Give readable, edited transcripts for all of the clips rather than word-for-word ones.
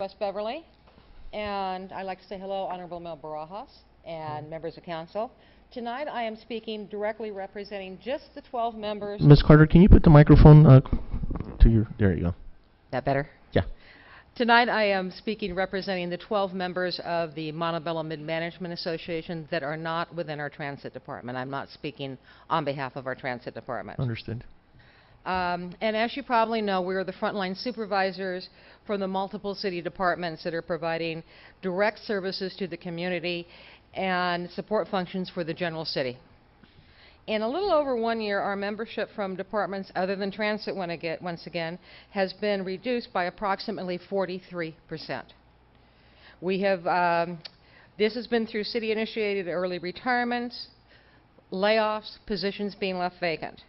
West Beverly, and I'd like to say hello, Honorable Mel Barajas and members of council. Tonight I am speaking directly representing just the 12 members. Ms. Carter, can you put the microphone to your, there you go. Is that better? Yeah. Tonight I am speaking representing the 12 members of the Montebello Mid-Management Association that are not within our transit department. I'm not speaking on behalf of our transit department. Understood. And as you probably know, we are the frontline supervisors for the multiple city departments that are providing direct services to the community and support functions for the general city. In a little over 1 year, our membership from departments other than transit, once again, has been reduced by approximately 43%. We have, this has been through city-initiated early retirements, layoffs, positions being left vacant.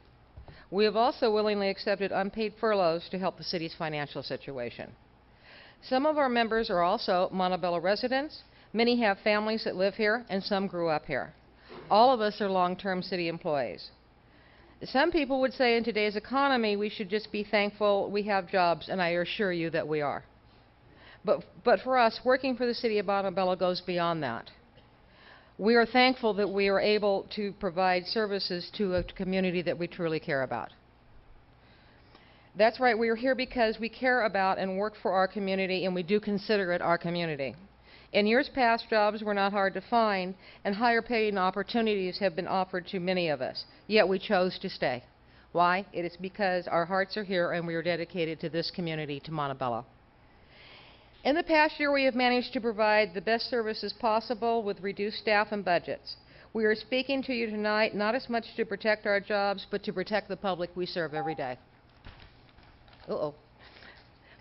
We have also willingly accepted unpaid furloughs to help the city's financial situation. Some of our members are also Montebello residents. Many have families that live here, and some grew up here. All of us are long-term city employees. Some people would say in today's economy we should just be thankful we have jobs, and I assure you that we are. But for us, working for the city of Montebello goes beyond that. We are thankful that we are able to provide services to a community that we truly care about. That's right, we are here because we care about and work for our community, and we do consider it our community. In years past, jobs were not hard to find, and higher paying opportunities have been offered to many of us, yet we chose to stay. Why? It is because our hearts are here and we are dedicated to this community, to Montebello. In the past year, we have managed to provide the best services possible with reduced staff and budgets. We are speaking to you tonight not as much to protect our jobs, but to protect the public we serve every day.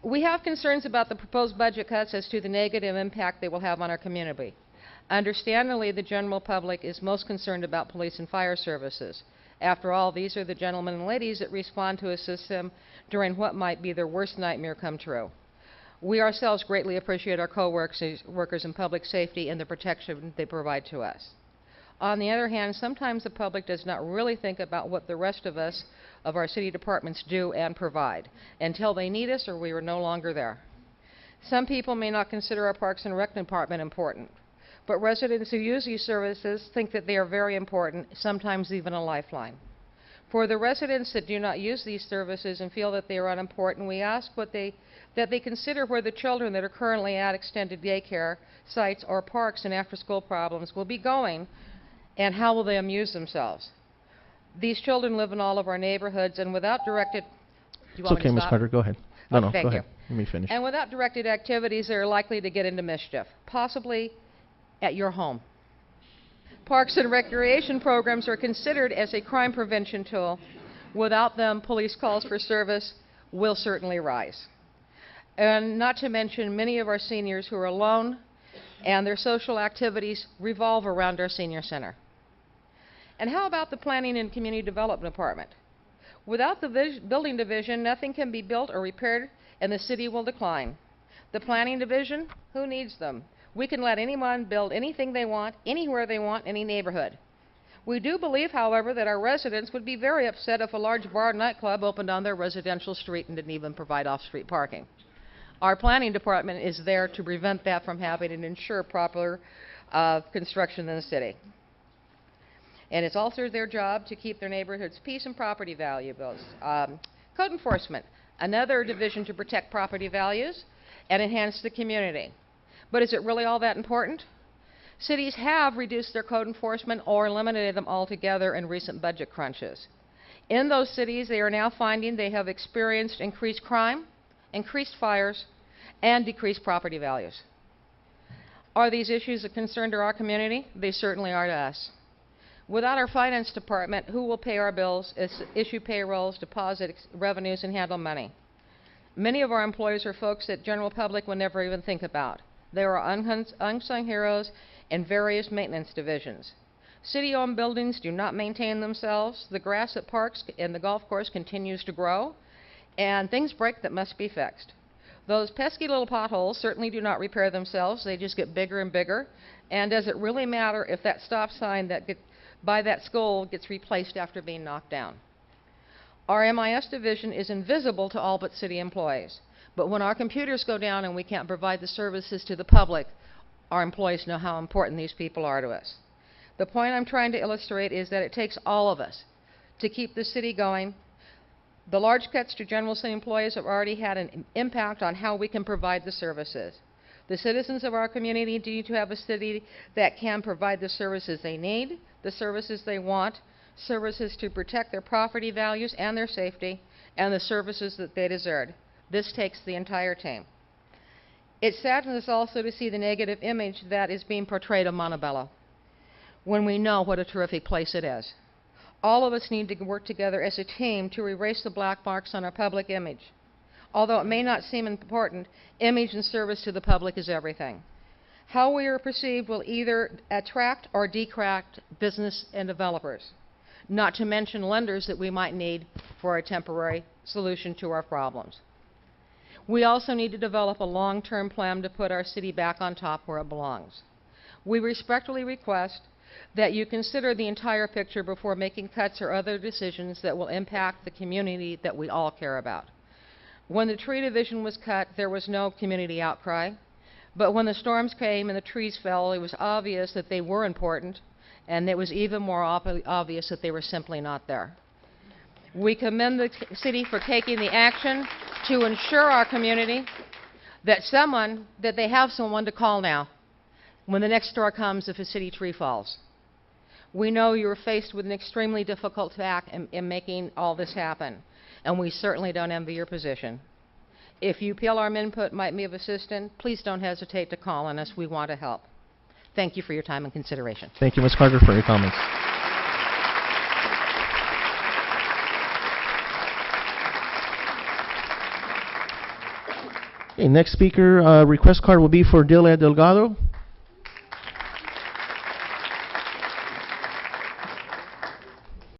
We have concerns about the proposed budget cuts as to the negative impact they will have on our community. Understandably, the general public is most concerned about police and fire services. After all, these are the gentlemen and ladies that respond to a system during what might be their worst nightmare come true. We ourselves greatly appreciate our co-workers in public safety and the protection they provide to us. On the other hand, sometimes the public does not really think about what the rest of us, of our city departments, do and provide until they need us or we are no longer there. Some people may not consider our Parks and Rec department important, but residents who use these services think that they are very important, sometimes even a lifeline. For the residents that do not use these services and feel that they are unimportant, we ask that they consider where the children that are currently at extended daycare sites or parks and after-school problems will be going, and how will they amuse themselves. These children live in all of our neighborhoods, and without directed... It's okay, Ms. Carter, go ahead. No, go ahead. Let me finish. And without directed activities, they are likely to get into mischief, possibly at your home. Parks and recreation programs are considered as a crime prevention tool. Without them, police calls for service will certainly rise. And not to mention many of our seniors who are alone, and their social activities revolve around our senior center. And how about the Planning and Community Development Department? Without the building division, nothing can be built or repaired, and the city will decline. The Planning Division, who needs them? We can let anyone build anything they want, anywhere they want, any neighborhood. We do believe, however, that our residents would be very upset if a large bar nightclub opened on their residential street and didn't even provide off-street parking. Our planning department is there to prevent that from happening and ensure proper construction in the city. And it's also their job to keep their neighborhoods peace and property valuables. Code enforcement, another division to protect property values and enhance the community. But is it really all that important? Cities have reduced their code enforcement or eliminated them altogether in recent budget crunches. In those cities, they are now finding they have experienced increased crime, increased fires, and decreased property values. Are these issues a concern to our community? They certainly are to us. Without our finance department, who will pay our bills, issue payrolls, deposit revenues, and handle money? Many of our employees are folks that general public will never even think about. They are unsung heroes in various maintenance divisions. City-owned buildings do not maintain themselves. The grass at parks and the golf course continues to grow, and things break that must be fixed. Those pesky little potholes certainly do not repair themselves. They just get bigger and bigger. And does it really matter if that stop sign by that school gets replaced after being knocked down? Our MIS division is invisible to all but city employees. But when our computers go down and we can't provide the services to the public, our employees know how important these people are to us. The point I'm trying to illustrate is that it takes all of us to keep the city going. The large cuts to general city employees have already had an impact on how we can provide the services. The citizens of our community need to have a city that can provide the services they need, the services they want, services to protect their property values and their safety, and the services that they deserve. This takes the entire team. It saddens us also to see the negative image that is being portrayed of Montebello, when we know what a terrific place it is. All of us need to work together as a team to erase the black marks on our public image. Although it may not seem important, image and service to the public is everything. How we are perceived will either attract or detract business and developers, not to mention lenders that we might need for a temporary solution to our problems. We also need to develop a long-term plan to put our city back on top where it belongs. We respectfully request that you consider the entire picture before making cuts or other decisions that will impact the community that we all care about. When the tree division was cut, there was no community outcry. But when the storms came and the trees fell, it was obvious that they were important, and it was even more obvious that they were simply not there. We commend the city for taking the action to ensure our community that they have someone to call now when the next storm comes if a city tree falls. We know you're faced with an extremely difficult task in making all this happen, and we certainly don't envy your position. If you feel our input might be of assistance, please don't hesitate to call on us. We want to help. Thank you for your time and consideration. Thank you, Ms. Carter, for your comments. Okay, next speaker request card will be for Delia Delgado.